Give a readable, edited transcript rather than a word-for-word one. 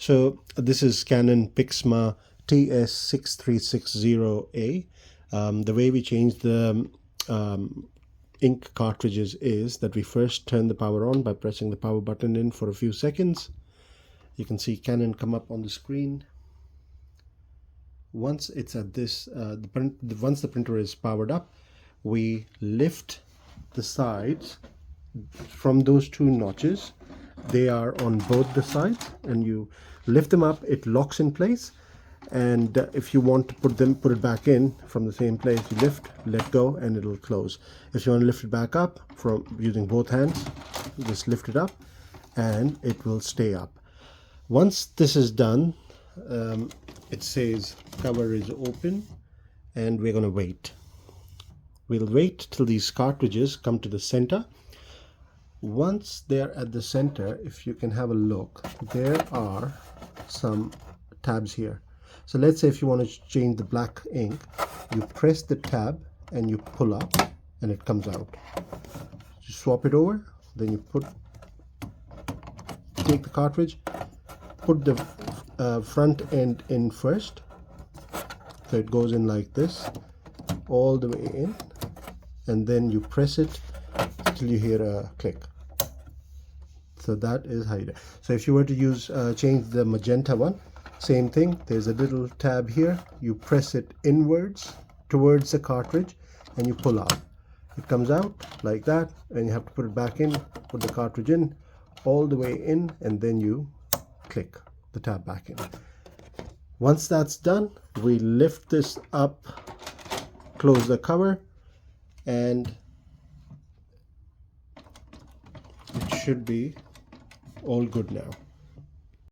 So this is Canon Pixma TS6360a. The way we change the ink cartridges is that we first turn the power on by pressing the power button in for a few seconds. You can see Canon come up on the screen. Once it's at this, once the printer is powered up, we lift the sides from those two notches. They are on both the sides, and you lift them up, it locks in place. And if you want to put it back in from the same place, you lift, let go, and it'll close. If you want to lift it back up from using both hands, just lift it up and it will stay up. Once this is done, it says cover is open, and we're going to wait. We'll wait till these cartridges come to the center. Once they're at the center, if you can have a look, there are some tabs here. So let's say if you want to change the black ink, you press the tab and you pull up and it comes out. You swap it over, then you take the cartridge, put the front end in first, so it goes in like this all the way in, and then you press it till you hear a click. So that is how you do it. So if you were to use change the magenta one, same thing. There's a little tab here, you press it inwards towards the cartridge and you pull out. It comes out like that, and you have to put it back in, put the cartridge in all the way in, and then you click the tab back in. Once that's done, we lift this up, close the cover, and it should be all good now.